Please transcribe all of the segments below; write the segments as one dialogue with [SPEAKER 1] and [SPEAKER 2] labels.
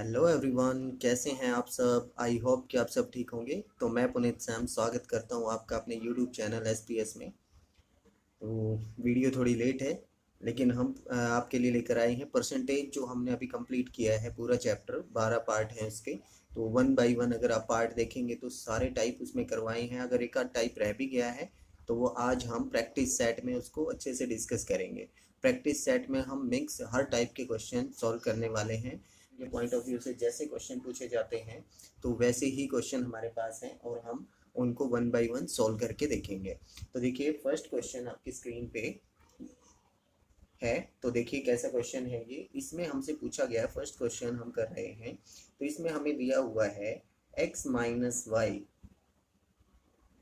[SPEAKER 1] Hello everyone, कैसे हैं आप सब। आई होप कि आप सब ठीक होंगे। तो मैं पुनीत सैम स्वागत करता हूं आपका अपने यूट्यूब चैनल एसपीएस में। तो वीडियो थोड़ी लेट है, लेकिन हम आपके लिए लेकर आए हैं परसेंटेज, जो हमने अभी कंप्लीट किया है पूरा चैप्टर। 12 पार्ट हैं उसके। तो वन बाय वन अगर आप पार्ट देखेंगे तो सारे टाइप उसमें करवाए हैं। अगर एक आध टाइप रह भी गया है तो वो आज हम प्रैक्टिस सेट में उसको अच्छे से डिस्कस करेंगे। प्रैक्टिस सेट में हम मिक्स हर टाइप के क्वेश्चन सॉल्व करने वाले हैं। ये पॉइंट ऑफ व्यू से जैसे क्वेश्चन पूछे जाते हैं तो वैसे ही क्वेश्चन हमारे पास हैं, और हम उनको वन बाय वन सॉल्व करके देखेंगे। तो देखिए, फर्स्ट क्वेश्चन आपकी स्क्रीन पे है। तो देखिए कैसा क्वेश्चन है ये। इसमें हमसे पूछा गया है, फर्स्ट क्वेश्चन हम कर रहे हैं। तो इसमें हमें दिया हुआ है x माइनस वाई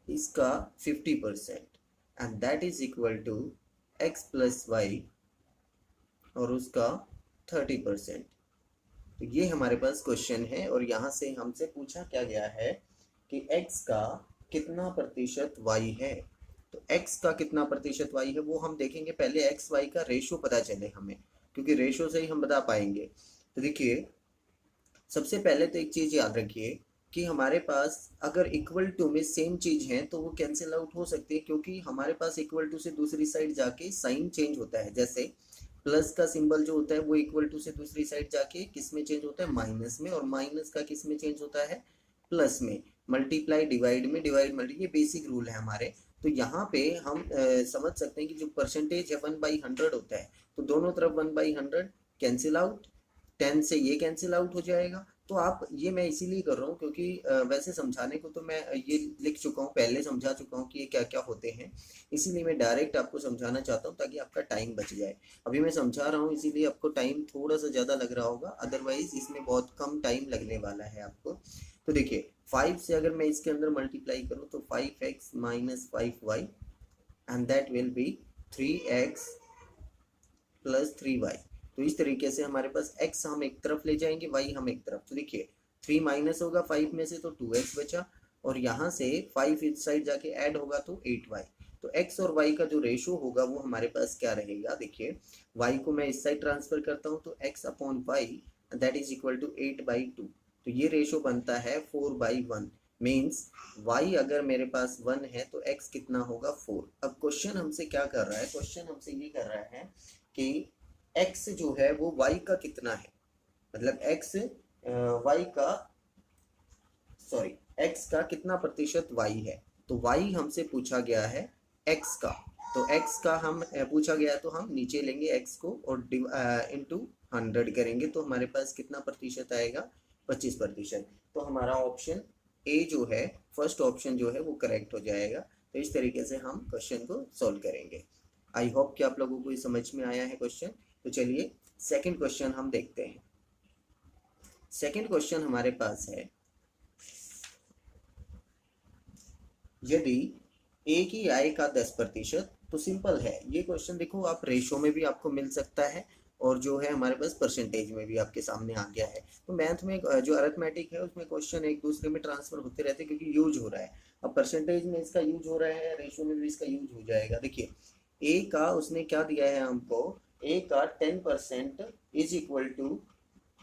[SPEAKER 1] इसका 50% and that is equal to x plus Y और उसका 30%। तो ये हमारे पास क्वेश्चन है, और यहाँ से हमसे पूछा क्या गया है कि x का कितना प्रतिशत y है। तो x का कितना प्रतिशत y है वो हम देखेंगे। पहले x y का रेशो पता चले हमें, क्योंकि रेशो से ही हम बता पाएंगे। तो देखिए, सबसे पहले तो एक चीज याद रखिए कि हमारे पास अगर इक्वल टू में सेम चीज है तो वो कैंसिल आउट हो सकती है, क्योंकि हमारे पास इक्वल टू से दूसरी साइड जाके साइन चेंज होता है। जैसे प्लस का सिंबल जो होता है वो इक्वल टू से दूसरी साइड जाके किस में चेंज होता है, माइनस में, और माइनस का किस में चेंज होता है, प्लस में। मल्टीप्लाई डिवाइड में, डिवाइड मल्टी, ये बेसिक रूल है हमारे। तो यहाँ पे हम समझ सकते हैं कि जो परसेंटेज है 1/100 होता है, तो दोनों तरफ 1/100 कैंसिल आउट। 10 से ये कैंसिल आउट हो जाएगा। तो आप ये मैं इसीलिए कर रहा हूँ क्योंकि वैसे समझाने को तो मैं ये लिख चुका हूँ, पहले समझा चुका हूँ कि ये क्या क्या होते हैं। इसीलिए मैं डायरेक्ट आपको समझाना चाहता हूँ ताकि आपका टाइम बच जाए। अभी मैं समझा रहा हूँ इसीलिए आपको टाइम थोड़ा सा ज़्यादा लग रहा होगा, अदरवाइज इसमें बहुत कम टाइम लगने वाला है आपको। तो देखिए, 5 से अगर मैं इसके अंदर मल्टीप्लाई करूँ तो 5x minus 5y and that will be 3x plus 3y। तो इस तरीके से हमारे पास x हम एक तरफ ले जाएंगे, y हम एक तरफ। तो देखिए, 3 माइनस होगा 5 में से तो 2x बचा, और यहाँ से 5 इस साइड जाके ऐड होगा तो 8y। तो x और y का जो रेशो होगा वो हमारे पास क्या रहेगा। देखिए, y को मैं इस साइड ट्रांसफर करता हूँ तो x upon Y that is equal to 8/2। तो ये रेशो बनता है 4/1। मीन्स y अगर मेरे पास 1 है तो x कितना होगा, 4। अब क्वेश्चन हमसे क्या कर रहा है, क्वेश्चन हमसे ये कर रहा है कि x जो है वो y का कितना है, मतलब x y का, सॉरी, x का कितना प्रतिशत y है। तो y हमसे पूछा गया है x का। तो x का हम पूछा गया है तो हम नीचे लेंगे x को और इंटू 100 करेंगे, तो हमारे पास कितना प्रतिशत आएगा, 25%। तो हमारा ऑप्शन ए जो है, फर्स्ट ऑप्शन जो है वो करेक्ट हो जाएगा। तो इस तरीके से हम क्वेश्चन को सॉल्व करेंगे। आई होप कि आप लोगों को ये समझ में आया है क्वेश्चन। तो चलिए सेकंड क्वेश्चन हम देखते हैं। सेकंड क्वेश्चन हमारे पास है, यदि ए की आय का 10%। तो सिंपल है ये क्वेश्चन। देखो, आप रेशो में भी आपको मिल सकता है, और जो है हमारे पास परसेंटेज में भी आपके सामने आ गया है। तो मैथ में जो अरिथमेटिक है उसमें क्वेश्चन एक दूसरे में ट्रांसफर होते रहते हैं, क्योंकि यूज हो रहा है। अब परसेंटेज में इसका यूज हो रहा है, रेशो में भी इसका यूज हो जाएगा। देखिए, ए का उसने क्या दिया है हमको, ए का 10% इज इक्वल टू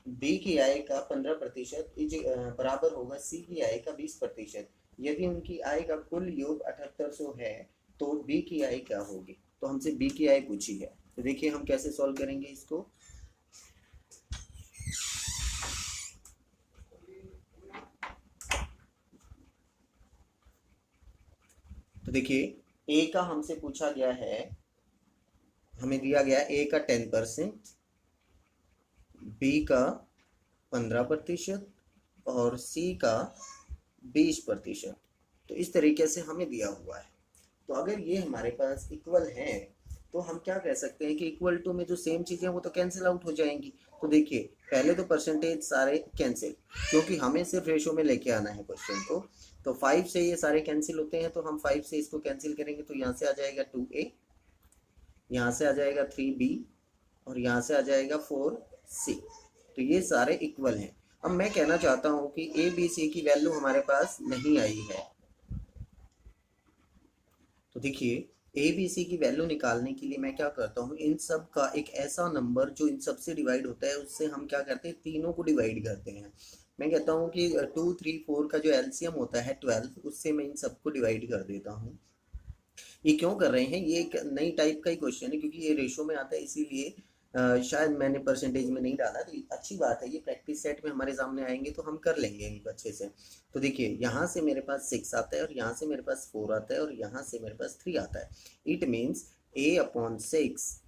[SPEAKER 1] बी की आय का 15% इज बराबर होगा सी की आय का 20%। यदि उनकी आय का कुल योग 7800 है तो बी की आय क्या होगी। तो हमसे बी की आय पूछी है। तो देखिए हम कैसे सॉल्व करेंगे इसको। तो देखिए, ए का हमसे पूछा गया है, हमें दिया गया ए का 10%, बी का 15% और सी का 20%। तो इस तरीके से हमें दिया हुआ है। तो अगर ये हमारे पास इक्वल है तो हम क्या कह सकते हैं कि इक्वल टू में जो सेम चीज़ें वो तो कैंसिल आउट हो जाएंगी। तो देखिए, पहले तो परसेंटेज सारे कैंसिल, क्योंकि हमें सिर्फ रेशो में लेके आना है क्वेश्चन को। तो 5 से ये सारे कैंसिल होते हैं, तो हम 5 से इसको कैंसिल करेंगे तो यहाँ से आ जाएगा 2a, यहाँ से आ जाएगा 3b, और यहाँ से आ जाएगा 4c। तो ये सारे इक्वल हैं। अब मैं कहना चाहता हूँ कि ए बी सी की वैल्यू हमारे पास नहीं आई है। तो देखिए, ए बी सी की वैल्यू निकालने के लिए मैं क्या करता हूँ, इन सब का एक ऐसा नंबर जो इन सब से डिवाइड होता है उससे हम क्या करते हैं, तीनों को डिवाइड करते हैं। मैं कहता हूँ कि 2 3 4 का जो एलसीएम होता है 12, उससे मैं इन सबको डिवाइड कर देता हूँ। ये क्यों कर रहे हैं, ये एक नई टाइप का ही क्वेश्चन है क्योंकि ये रेशो में आता है, इसीलिए शायद मैंने परसेंटेज में नहीं डाला, तो अच्छी बात है, ये प्रैक्टिस सेट में हमारे सामने आएंगे तो हम कर लेंगे इनको अच्छे से। तो देखिए यहाँ से मेरे पास 6 आता है और यहाँ से मेरे पास 4 आता है और यहाँ से मेरे पास 3 आता है। It means A/6,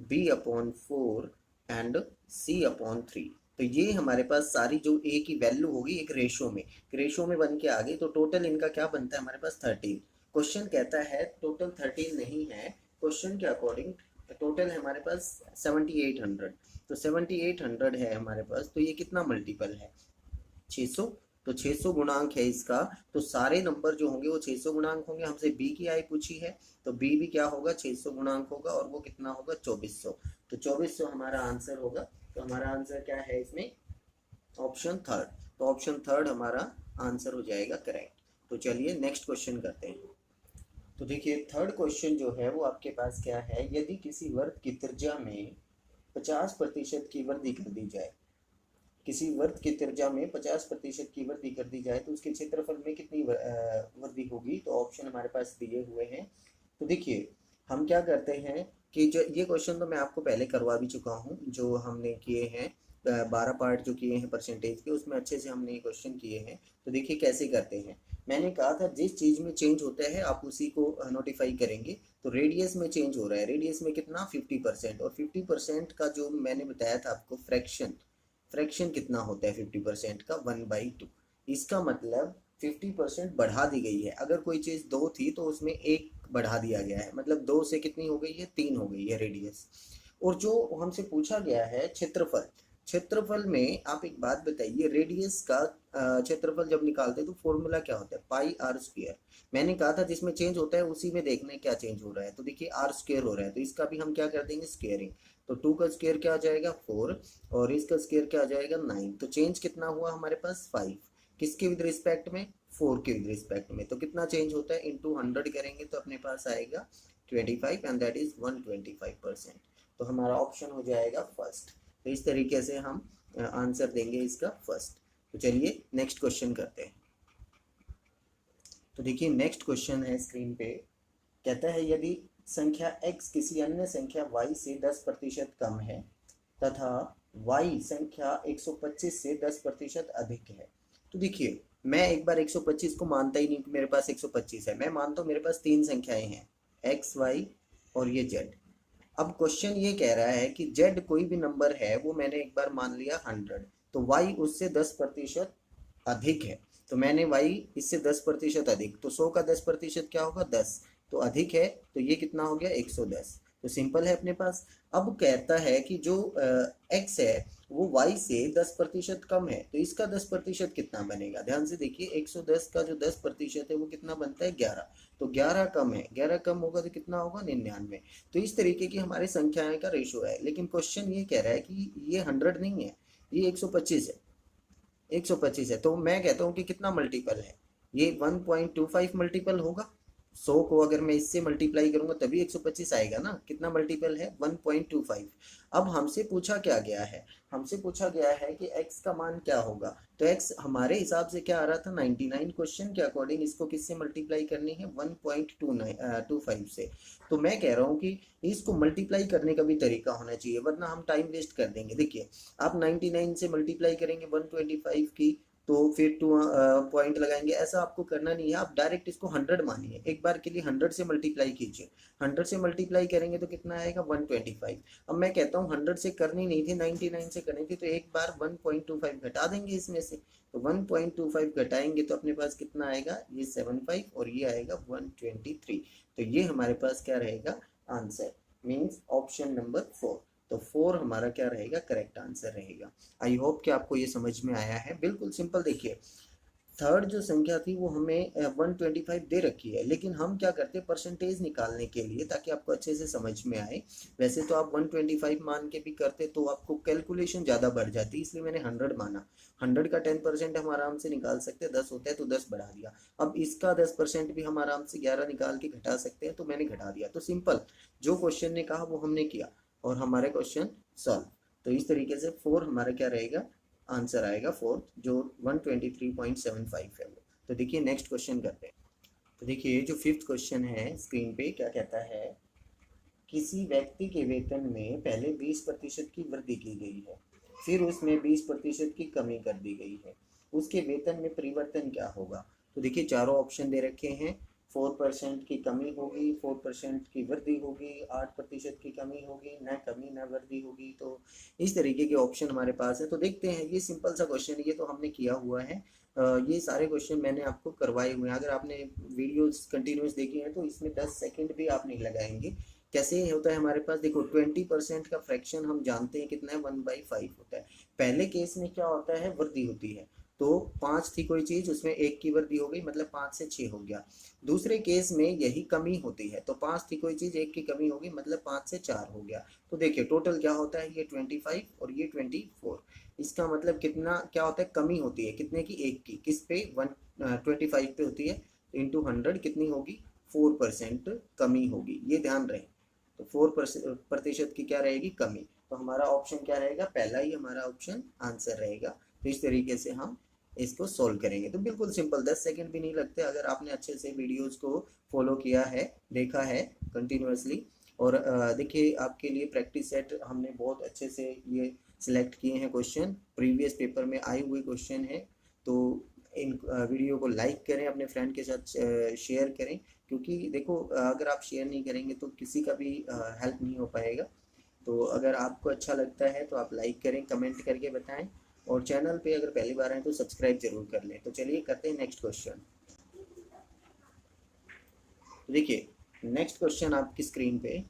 [SPEAKER 1] B/4 and C/3। तो ये हमारे पास सारी जो ए की वैल्यू होगी एक रेशो में बन के आ गई, तो टोटल इनका क्या बनता है हमारे पास 13। क्वेश्चन कहता है टोटल 13 नहीं है, क्वेश्चन के अकॉर्डिंग टोटल है हमारे पास 7800। तो 7800 है हमारे पास, तो ये कितना मल्टीपल है, 600। तो 600 गुणांक है इसका, तो सारे नंबर जो होंगे वो 600 गुणांक होंगे। हमसे बी की आई पूछी है, तो बी भी क्या होगा, 600 गुणांक होगा और वो कितना होगा, 2400। तो 2400 हमारा आंसर होगा। तो हमारा आंसर क्या है इसमें, ऑप्शन थर्ड। तो ऑप्शन थर्ड हमारा आंसर हो जाएगा करेक्ट। तो चलिए नेक्स्ट क्वेश्चन करते हैं। तो देखिए थर्ड क्वेश्चन जो है वो आपके पास क्या है, यदि किसी वर्ग की त्रिज्या में 50% की वृद्धि कर दी जाए, किसी वर्ग की त्रिज्या में 50% की वृद्धि कर दी जाए तो उसके क्षेत्रफल में कितनी वृद्धि होगी। तो ऑप्शन हमारे पास दिए हुए हैं। तो देखिए हम क्या करते हैं कि जो ये क्वेश्चन तो मैं आपको पहले करवा भी चुका हूँ, जो हमने किए हैं 12 पार्ट जो किए हैं परसेंटेज के, उसमें अच्छे से हमने ये क्वेश्चन किए हैं। तो देखिए कैसे करते हैं, मैंने कहा था जिस चीज़ में चेंज होता है आप उसी को नोटिफाई करेंगे। तो रेडियस में चेंज हो रहा है, रेडियस में कितना 50%, और 50% का जो मैंने बताया था आपको फ्रैक्शन कितना होता है 50% का, 1/2। इसका मतलब 50% बढ़ा दी गई है। अगर कोई चीज़ 2 थी तो उसमें 1 बढ़ा दिया गया है, मतलब 2 से कितनी हो गई है, 3 हो गई है रेडियस। और जो हमसे पूछा गया है क्षेत्रफल, क्षेत्रफल में आप एक बात बताइए, रेडियस का क्षेत्रफल जब निकालते हैं तो फॉर्मूला क्या होता है, πr²। मैंने कहा था जिसमें चेंज होता है उसी में देखना है क्या चेंज हो रहा है। तो देखिए r² हो रहा है, तो इसका भी हम क्या कर देंगे, स्क्वेयरिंग। तो 2 का स्क्वेयर क्या आ जाएगा 4, और इसका स्क्वेयर क्या आ जाएगा 9। तो चेंज कितना हुआ हमारे पास 5, किसके विद रिस्पेक्ट में, 4 के विद रिस्पेक्ट में। तो कितना चेंज होता है, इंटू 100 करेंगे तो अपने पास आएगा 25, एंड दैट इज 125%। तो हमारा ऑप्शन हो जाएगा फर्स्ट। तो इस तरीके से हम आंसर देंगे इसका फर्स्ट। तो चलिए नेक्स्ट क्वेश्चन करते हैं। तो देखिए नेक्स्ट क्वेश्चन है स्क्रीन पे, कहता है यदि संख्या x किसी अन्य संख्या y से 10% कम है तथा y संख्या 125 से 10% अधिक है। तो देखिए मैं एक बार 125 को मानता ही नहीं कि मेरे पास 125 है, मैं मानता हूँ मेरे पास 3 संख्याएं हैं, x y और ये z। अब क्वेश्चन ये कह रहा है कि z कोई भी नंबर है, वो मैंने एक बार मान लिया 100, तो y उससे 10% अधिक है। तो मैंने y इससे 10% अधिक, तो 100 का 10% क्या होगा 10, तो अधिक है, तो ये कितना हो गया 110। तो सिंपल है अपने पास। अब कहता है कि जो x है वो y से 10% कम है, तो इसका 10% कितना बनेगा, ध्यान से देखिए 110 का जो 10% है वो कितना बनता है 11। तो 11 कम है, 11 कम होगा तो कितना होगा 99। तो इस तरीके की हमारी संख्याएं का रेशो है। लेकिन क्वेश्चन ये कह रहा है कि ये 100 नहीं है, ये 125 है, 125 है। तो मैं कहता हूँ कि कितना मल्टीपल है, ये 1.25 मल्टीपल होगा। 100 को अगर मैं इससे मल्टीप्लाई करूंगा तभी 125 आएगा ना, कितना मल्टीपल है 1.25। अब हमसे पूछा क्या गया है, हमसे पूछा गया है कि x का मान क्या होगा। तो x हमारे हिसाब से क्या आ रहा था 99, क्वेश्चन के अकॉर्डिंग इसको किससे मल्टीप्लाई करनी है 1.25 से। तो मैं कह रहा हूँ कि इसको मल्टीप्लाई करने का भी तरीका होना चाहिए, वरना हम टाइम वेस्ट कर देंगे। देखिए आप 99 से मल्टीप्लाई करेंगे 125 की, तो फिर 2 पॉइंट लगाएंगे, ऐसा आपको करना नहीं है। आप डायरेक्ट इसको 100 मानिए, एक बार के लिए 100 से मल्टीप्लाई कीजिए। 100 से मल्टीप्लाई करेंगे तो कितना आएगा 125। अब मैं कहता हूँ 100 से करनी नहीं थी, 99 से करनी थी, तो एक बार 1.25 घटा देंगे इसमें से। तो 1.25 घटाएंगे तो अपने पास कितना आएगा, ये 75 और ये आएगा 123। तो ये हमारे पास क्या रहेगा आंसर, मीन्स ऑप्शन नंबर 4। तो 4 हमारा क्या रहेगा, करेक्ट आंसर रहेगा। आई होप कि आपको ये समझ में आया है, बिल्कुल सिंपल। देखिए थर्ड जो संख्या थी वो हमें 125 दे रखी है, लेकिन हम क्या करते हैं परसेंटेज निकालने के लिए, ताकि आपको अच्छे से समझ में आए। वैसे तो आप 125 मान के भी करते तो आपको कैलकुलेशन ज़्यादा बढ़ जाती, इसलिए मैंने 100 माना। 100 का 10% हम आराम से निकाल सकते हैं, 10 होता है तो 10 बढ़ा दिया। अब इसका 10% भी हम आराम से 11 निकाल के घटा सकते हैं, तो मैंने घटा दिया। तो सिंपल, जो क्वेश्चन ने कहा वो हमने किया और हमारे क्वेश्चन सॉल्व। तो इस तरीके से 4 हमारा क्या रहेगा, आंसर आएगा फोर्थ, जो 123.75 है वो। तो देखिए नेक्स्ट क्वेश्चन करते हैं। तो देखिए जो फिफ्थ क्वेश्चन है स्क्रीन पे, क्या कहता है, किसी व्यक्ति के वेतन में पहले 20% की वृद्धि की गई है, फिर उसमें 20% की कमी कर दी गई है, उसके वेतन में परिवर्तन क्या होगा। तो देखिए चारों ऑप्शन दे रखे हैं। 4% की कमी होगी, 4% की वृद्धि होगी, 8% की कमी होगी, न कमी न वृद्धि होगी। तो इस तरीके के ऑप्शन हमारे पास है। तो देखते हैं, ये सिंपल सा क्वेश्चन है, ये तो हमने किया हुआ है। ये सारे क्वेश्चन मैंने आपको करवाए हुए हैं। अगर आपने वीडियोस कंटिन्यूस देखी हैं तो इसमें 10 सेकंड भी आप नहीं लगाएंगे। कैसे होता है हमारे पास, देखो 20% का फ्रैक्शन हम जानते हैं कितना है, 1/5 होता है। पहले केस में क्या होता है, वृद्धि होती है। तो 5 थी कोई चीज, उसमें 1 की वृद्धि हो गई, मतलब 5 से 6 हो गया। दूसरे केस में यही कमी होती है, तो 5 थी कोई चीज, 1 की कमी होगी, मतलब 5 से 4 हो गया। तो देखिए टोटल क्या होता है, ये 25 और ये 24। इसका मतलब कितना क्या होता है, कमी होती है कितने की, 1 की। किस पे, 125 पे होती है। इंटू 100 कितनी होगी, 4% कमी होगी, ये ध्यान रहे। तो 4% की क्या रहेगी, कमी। तो हमारा ऑप्शन क्या रहेगा, पहला ही हमारा ऑप्शन आंसर रहेगा। तो इस तरीके से हम इसको सोल्व करेंगे। तो बिल्कुल सिंपल, 10 सेकंड भी नहीं लगते अगर आपने अच्छे से वीडियोस को फॉलो किया है, देखा है कंटिन्यूअसली। और देखिए आपके लिए प्रैक्टिस सेट हमने बहुत अच्छे से ये सिलेक्ट किए हैं क्वेश्चन, प्रीवियस पेपर में आए हुए क्वेश्चन हैं। तो इन वीडियो को लाइक करें, अपने फ्रेंड के साथ शेयर करें, क्योंकि देखो अगर आप शेयर नहीं करेंगे तो किसी का भी हेल्प नहीं हो पाएगा। तो अगर आपको अच्छा लगता है तो आप लाइक करें, कमेंट करके बताएं, और चैनल पे अगर पहली बार आए तो सब्सक्राइब जरूर कर लें। तो चलिए करते हैं नेक्स्ट क्वेश्चन। देखिए नेक्स्ट क्वेश्चन आपकी स्क्रीन पे।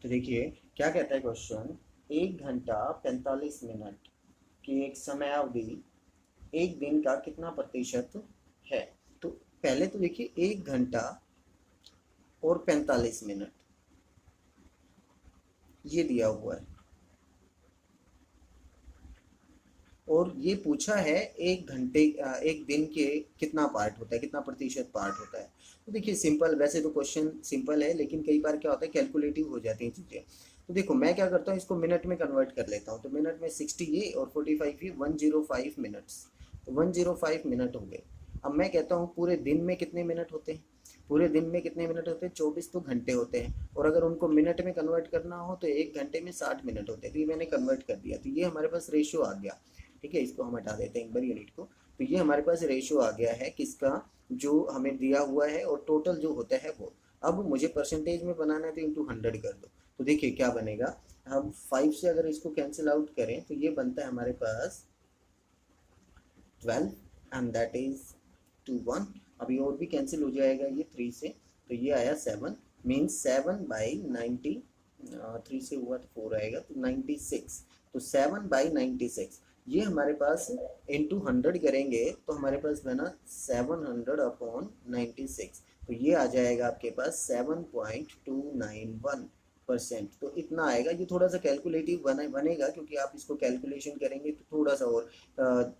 [SPEAKER 1] तो देखिए क्या कहता है क्वेश्चन, 1 घंटा 45 मिनट की एक समयावधि एक दिन का कितना प्रतिशत है। तो पहले तो देखिए 1 घंटा और 45 मिनट ये दिया हुआ है, और ये पूछा है एक घंटे एक दिन के कितना पार्ट होता है, कितना प्रतिशत पार्ट होता है। तो देखिए सिंपल, वैसे तो क्वेश्चन सिंपल है, लेकिन कई बार क्या होता है कैलकुलेटिव हो जाती हैं चीज़ें। तो देखो मैं क्या करता हूँ, इसको मिनट में कन्वर्ट कर लेता हूँ। तो मिनट में 60 ये और 45 ये, 105 मिनट्स। तो 105 मिनट हो गए। अब मैं कहता हूँ पूरे दिन में कितने मिनट होते हैं, पूरे दिन में कितने मिनट होते हैं, 24 तो घंटे होते हैं। और अगर उनको मिनट में कन्वर्ट करना हो तो 1 घंटे में 60 मिनट होते हैं। तो ये मैंने कन्वर्ट कर दिया, तो ये हमारे पास रेशियो आ गया। ठीक है, इसको हम हटा देते हैं एक बार यूनिट को। तो ये हमारे पास रेशियो आ गया है किसका, जो हमें दिया हुआ है, और टोटल जो होता है वो। अब मुझे परसेंटेज में बनाना है तो इंटू 100 कर दो। तो देखिए क्या बनेगा, हम 5 से अगर इसको कैंसिल आउट करें तो ये बनता है हमारे पास 12, एंड दैट इज 21। अभी और भी कैंसिल हो जाएगा ये 3 से, तो ये आया 7, मीन्स 7/90। 3 से हुआ तो 4 आएगा, तो 96। तो 7/96 ये हमारे पास इंटू 100 करेंगे तो हमारे पास बना 700/96। तो ये आ जाएगा आपके पास 7.291%। तो इतना आएगा। ये थोड़ा सा कैलकुलेटिव बनेगा, क्योंकि आप इसको कैलकुलेशन करेंगे तो थोड़ा सा और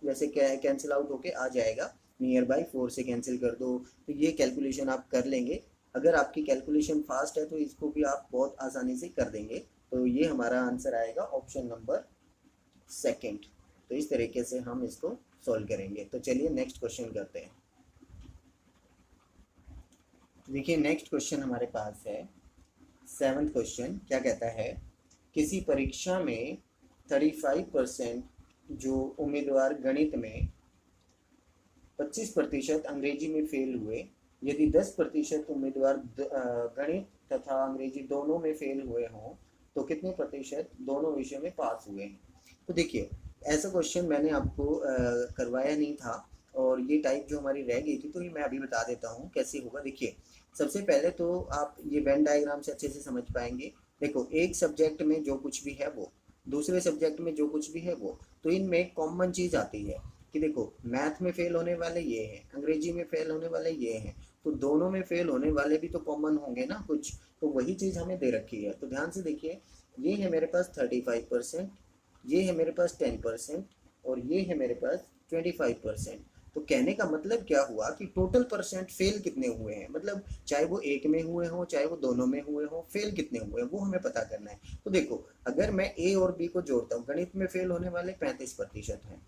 [SPEAKER 1] वैसे कैंसिल आउट होके आ जाएगा। नियर बाई 4 से कैंसिल कर दो, तो ये कैलकुलेशन आप कर लेंगे। अगर आपकी कैलकुलेशन फास्ट है तो इसको भी आप बहुत आसानी से कर देंगे। तो ये हमारा आंसर आएगा ऑप्शन नंबर सेकंड। तो इस तरीके से हम इसको सॉल्व करेंगे। तो चलिए नेक्स्ट क्वेश्चन करते हैं। तो देखिए नेक्स्ट क्वेश्चन हमारे पास है 7th क्वेश्चन। क्या कहता है, किसी परीक्षा में 35% जो उम्मीदवार गणित में, 25% अंग्रेजी में फेल हुए, यदि 10% उम्मीदवार गणित तथा अंग्रेजी दोनों में फेल हुए हों तो कितने प्रतिशत दोनों विषयों में पास हुए हैं। तो देखिए ऐसा क्वेश्चन मैंने आपको करवाया नहीं था, और ये टाइप जो हमारी रह गई थी, तो ये मैं अभी बता देता हूँ कैसे होगा। देखिए सबसे पहले तो आप ये वेन डायग्राम से अच्छे से समझ पाएंगे। देखो एक सब्जेक्ट में जो कुछ भी है वो, दूसरे सब्जेक्ट में जो कुछ भी है वो, तो इनमें कॉमन चीज़ आती है। कि देखो मैथ में फेल होने वाले ये हैं, अंग्रेजी में फेल होने वाले ये हैं, तो दोनों में फेल होने वाले भी तो कॉमन होंगे ना कुछ, तो वही चीज़ हमें दे रखी है। तो ध्यान से देखिए, ये है मेरे पास 35%, ये है मेरे पास 10% और ये है मेरे पास 25%। तो कहने का मतलब क्या हुआ कि टोटल परसेंट फेल कितने हुए हैं, मतलब चाहे वो एक में हुए हों चाहे वो दोनों में हुए हों, फेल कितने हुए हैं वो हमें पता करना है। तो देखो अगर मैं ए और बी को जोड़ता हूँ, गणित में फेल होने वाले 35% हैं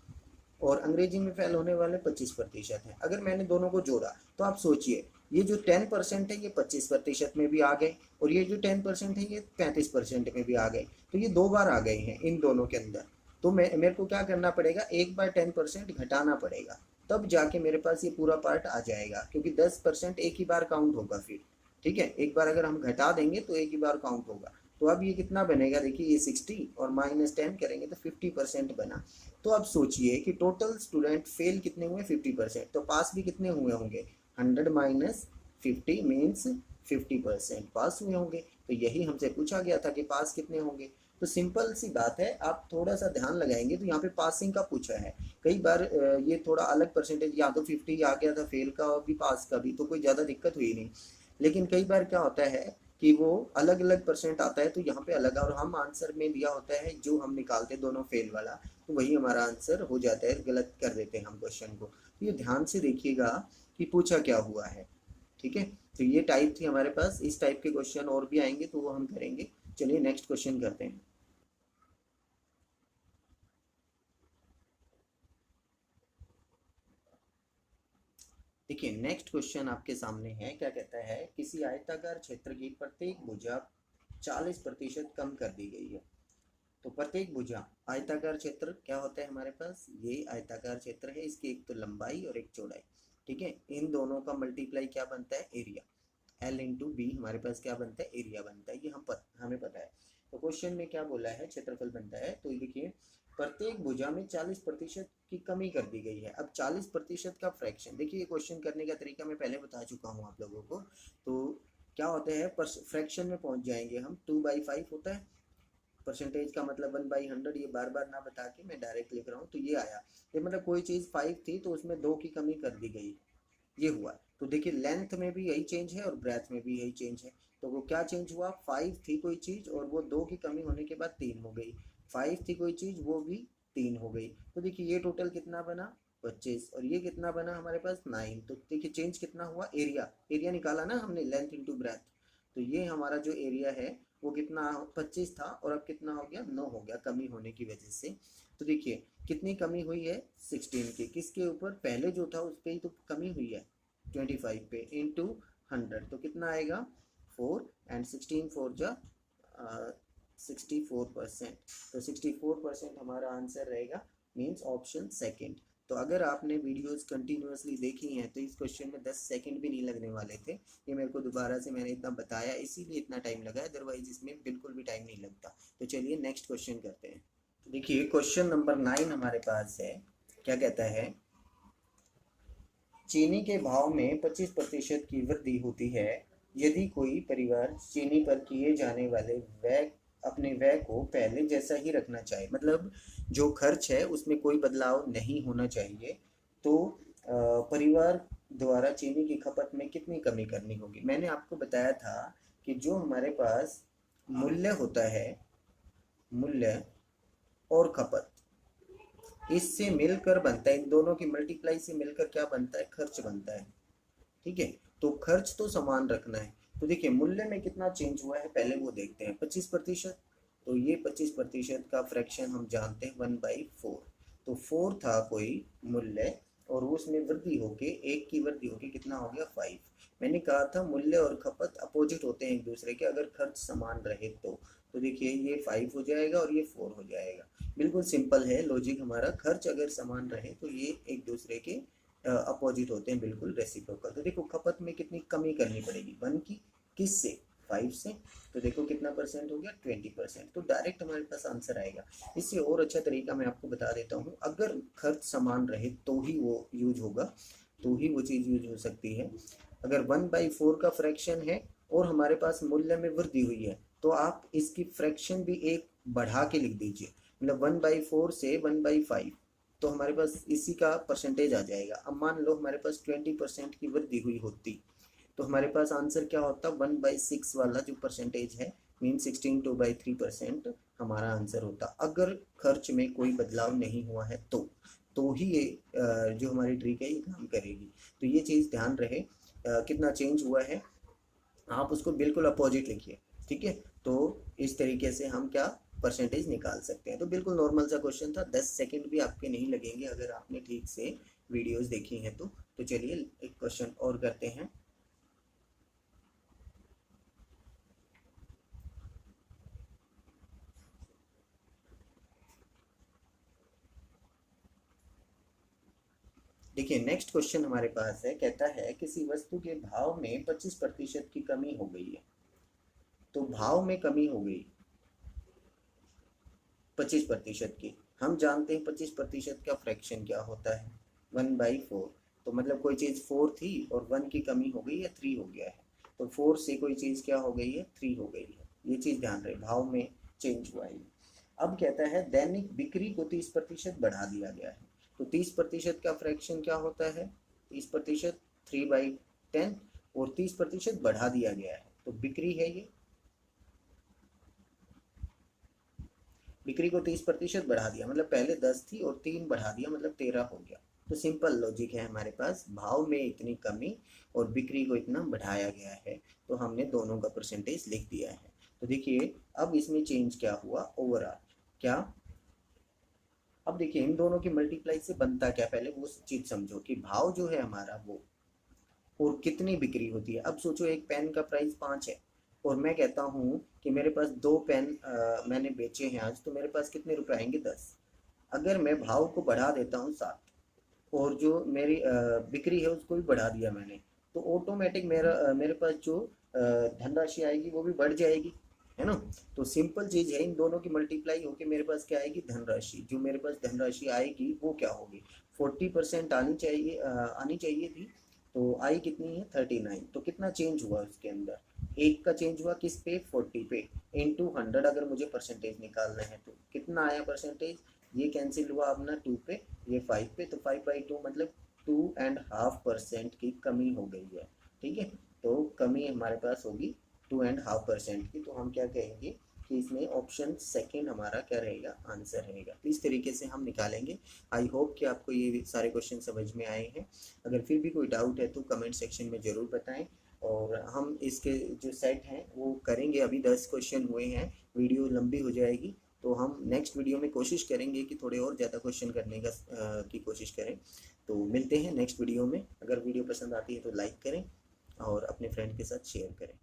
[SPEAKER 1] और अंग्रेजी में फेल होने वाले 25% हैं। अगर मैंने दोनों को जोड़ा तो आप सोचिए, ये जो 10% है ये 25% में भी आ गए और ये जो 10% है ये 35% में भी आ गए, तो ये 2 बार आ गए हैं इन दोनों के अंदर। तो मेरे को क्या करना पड़ेगा, 1/10% घटाना पड़ेगा, तब जाके मेरे पास ये पूरा पार्ट आ जाएगा, क्योंकि 10% एक ही बार काउंट होगा फिर। ठीक है, एक बार अगर हम घटा देंगे तो एक ही बार काउंट होगा। तो अब ये कितना बनेगा, देखिए ये 60 और -10 करेंगे तो 50% बना। तो अब सोचिए कि टोटल स्टूडेंट फेल कितने हुए, 50%, तो पास भी कितने हुए होंगे, 100 - 50 मीन्स 50% पास हुए होंगे। तो यही हमसे पूछा गया था कि पास कितने होंगे। तो सिंपल सी बात है, आप थोड़ा सा ध्यान लगाएंगे तो यहाँ पे पासिंग का पूछा है। कई बार ये थोड़ा अलग परसेंटेज, या तो 50 आ गया था फेल का और भी पास का भी, तो कोई ज़्यादा दिक्कत हुई नहीं। लेकिन कई बार क्या होता है कि वो अलग अलग परसेंट आता है, तो यहाँ पे अलग, और हम आंसर में दिया होता है जो हम निकालते दोनों फेल वाला, तो वही हमारा आंसर हो जाता है, गलत कर देते हैं हम क्वेश्चन को। तो ये ध्यान से देखिएगा कि पूछा क्या हुआ है। ठीक है, तो ये टाइप थी हमारे पास, इस टाइप के क्वेश्चन और भी आएंगे तो वो हम करेंगे। चलिए नेक्स्ट क्वेश्चन करते हैं। देखिए नेक्स्ट क्वेश्चन आपके सामने है, क्या कहता है, किसी आयताकार क्षेत्र की प्रत्येक भुजा 40% कम कर दी गई है। तो प्रत्येक भुजा, आयताकार क्षेत्र क्या होता है हमारे पास, ये आयताकार क्षेत्र है, इसकी एक तो लंबाई और एक चौड़ाई। ठीक है, इन दोनों का मल्टीप्लाई क्या बनता है, एरिया। L इंटू बी हमारे पास क्या बनता है, एरिया बनता है, ये हमें पता है। तो क्वेश्चन में क्या बोला है, क्षेत्रफल बनता है। तो देखिए प्रत्येक भुजा में 40% की कमी कर दी गई है। अब 40% का फ्रैक्शन, देखिए क्वेश्चन करने का तरीका मैं पहले बता चुका हूँ आप लोगों को। तो क्या होता है, फ्रैक्शन में पहुंच जाएंगे हम, 2/5 होता है, परसेंटेज का मतलब 1/100, ये बार बार ना बता के मैं डायरेक्ट लिख रहा हूँ। तो ये आया, ये मतलब कोई चीज़ 5 थी तो उसमें 2 की कमी कर दी गई, ये हुआ। तो देखिए लेंथ में भी यही चेंज है और ब्रेथ में भी यही चेंज है। तो वो क्या चेंज हुआ, 5 थी कोई चीज़ और वो 2 की कमी होने के बाद 3 हो गई, 5 थी कोई चीज़ वो भी 3 हो गई। तो देखिए ये टोटल कितना बना, 25, और ये कितना बना हमारे पास 9। तो देखिए चेंज कितना हुआ, एरिया, एरिया निकाला ना हमने, लेंथ इंटू ब्रेथ। तो ये हमारा जो एरिया है वो कितना, 25 था और अब कितना हो गया, 9 हो गया, कमी होने की वजह से। तो देखिए कितनी कमी हुई है, 16 की, किसके ऊपर, पहले जो था उस पर ही तो कमी हुई है, 25 पे इंटू 100, तो कितना आएगा 4, एंड 16 4 जा 64%। तो 64% हमारा आंसर रहेगा, मीन्स ऑप्शन सेकेंड। तो अगर आपने वीडियोस कंटिन्यूअसली देखी हैं तो इस क्वेश्चन में 10 सेकंड भी नहीं लगने वाले थे। ये मेरे को दोबारा से मैंने इतना बताया इसीलिए इतना टाइम लगा, अदरवाइज इसमें बिल्कुल भी टाइम नहीं लगता। तो चलिए नेक्स्ट क्वेश्चन करते हैं। तो देखिए क्वेश्चन नंबर 9 हमारे पास है, क्या कहता है, चीनी के भाव में 25% की वृद्धि होती है यदि कोई परिवार चीनी पर किए जाने वाले व्यय, अपने व्यय को पहले जैसा ही रखना चाहे, मतलब जो खर्च है उसमें कोई बदलाव नहीं होना चाहिए। तो परिवार द्वारा चीनी की खपत में कितनी कमी करनी होगी। मैंने आपको बताया था कि जो हमारे पास मूल्य होता है, मूल्य और खपत, इससे मिलकर बनता है, इन दोनों की मल्टीप्लाई से मिलकर क्या बनता है, खर्च बनता है। ठीक है, तो खर्च तो समान रखना है। तो देखिए मूल्य में कितना चेंज हुआ है पहले वो देखते हैं, 25%। तो ये 25% का फ्रैक्शन हम जानते हैं 1/4। तो 4 था कोई मूल्य और उसमें वृद्धि होके, एक की वृद्धि होके कितना हो गया 5। मैंने कहा था मूल्य और खपत अपोजिट होते हैं एक दूसरे के, अगर खर्च समान रहे तो देखिए ये 5 हो जाएगा और ये 4 हो जाएगा। बिल्कुल सिंपल है लॉजिक हमारा, खर्च अगर समान रहे तो ये एक दूसरे के अपोजिट होते हैं, बिल्कुल रेसिप्रोकल। तो देखो खपत में कितनी कमी करनी पड़ेगी, 1 की, किससे, 5 से। तो देखो कितना परसेंट हो गया, 20%। तो डायरेक्ट हमारे पास आंसर आएगा। इससे और अच्छा तरीका मैं आपको बता देता हूँ, अगर खर्च समान रहे तो ही वो यूज होगा, तो ही वो चीज़ यूज हो सकती है। अगर 1/4 का फ्रैक्शन है और हमारे पास मूल्य में वृद्धि हुई है तो आप इसकी फ्रैक्शन भी एक बढ़ा के लिख दीजिए, मतलब 1/4 से 1/5, तो हमारे पास इसी का परसेंटेज आ जाएगा। अब मान लो हमारे पास 20% की वृद्धि हुई होती, तो हमारे पास आंसर क्या होता, 1/6 वाला जो परसेंटेज है, मीन 16/3% हमारा आंसर होता। अगर खर्च में कोई बदलाव नहीं हुआ है तो ही ये जो हमारी ट्रिक है ये काम करेगी। तो ये चीज़ ध्यान रहे, कितना चेंज हुआ है आप उसको बिल्कुल अपोजिट लिखिए, ठीक है। तो इस तरीके से हम क्या परसेंटेज निकाल सकते हैं। तो बिल्कुल नॉर्मल सा क्वेश्चन था, 10 सेकंड भी आपके नहीं लगेंगे अगर आपने ठीक से वीडियोस देखी हैं तो चलिए एक क्वेश्चन और करते हैं। देखिए नेक्स्ट क्वेश्चन हमारे पास है, कहता है किसी वस्तु के भाव में 25% की कमी हो गई है। तो भाव में कमी हो गई 25% की, हम जानते हैं 25% का फ्रैक्शन क्या होता है, 1/4। तो मतलब कोई चीज़ 4 थी और 1 की कमी हो गई है, 3 हो गया है। तो 4 से कोई चीज़ क्या हो गई है, 3 हो गई है। ये चीज़ ध्यान रहे, भाव में चेंज हुआ है। अब कहता है दैनिक बिक्री को 30% बढ़ा दिया गया है। तो 30% का फ्रैक्शन क्या होता है, 30%, 3/10, और 30% बढ़ा दिया गया है तो बिक्री है ये, बिक्री को 30% बढ़ा दिया मतलब पहले 10 थी और 3 बढ़ा दिया मतलब 13 हो गया। तो सिंपल लॉजिक है हमारे पास, भाव में इतनी कमी और बिक्री को इतना बढ़ाया गया है, तो हमने दोनों का परसेंटेज लिख दिया है। तो देखिए अब इसमें चेंज क्या हुआ ओवरऑल, क्या, अब देखिए इन दोनों की मल्टीप्लाई से बनता क्या, पहले वो चीज समझो कि भाव जो है हमारा वो और कितनी बिक्री होती है। अब सोचो एक पेन का प्राइस 5 है और मैं कहता हूँ कि मेरे पास 2 पेन मैंने बेचे हैं आज, तो मेरे पास कितने रुपए आएंगे, 10। अगर मैं भाव को बढ़ा देता हूँ 7 और जो मेरी बिक्री है उसको भी बढ़ा दिया मैंने, तो ऑटोमेटिक मेरे पास जो धनराशि आएगी वो भी बढ़ जाएगी, है ना। तो सिंपल चीज है, इन दोनों की मल्टीप्लाई होके मेरे पास क्या आएगी, धनराशि। जो मेरे पास धनराशि आएगी वो क्या होगी, 40% आनी चाहिए थी, तो आई कितनी है, 39। तो कितना चेंज हुआ उसके अंदर, एक का चेंज हुआ किस पे, 40 पे, इंटू 100 अगर मुझे परसेंटेज निकालना है तो कितना आया परसेंटेज, ये कैंसिल हुआ अपना 2 पे, ये 5 पे, तो 5/2 मतलब 2.5% की कमी हो गई है, ठीक है। तो कमी हमारे पास होगी 2.5% की, तो हम क्या कहेंगे कि इसमें ऑप्शन सेकंड हमारा क्या रहेगा, आंसर रहेगा। तो इस तरीके से हम निकालेंगे। आई होप कि आपको ये सारे क्वेश्चन समझ में आए हैं। अगर फिर भी कोई डाउट है तो कमेंट सेक्शन में ज़रूर बताएं, और हम इसके जो सेट हैं वो करेंगे। अभी 10 क्वेश्चन हुए हैं, वीडियो लंबी हो जाएगी, तो हम नेक्स्ट वीडियो में कोशिश करेंगे कि थोड़े और ज़्यादा क्वेश्चन करने की कोशिश करें। तो मिलते हैं नेक्स्ट वीडियो में। अगर वीडियो पसंद आती है तो लाइक करें और अपने फ्रेंड के साथ शेयर करें।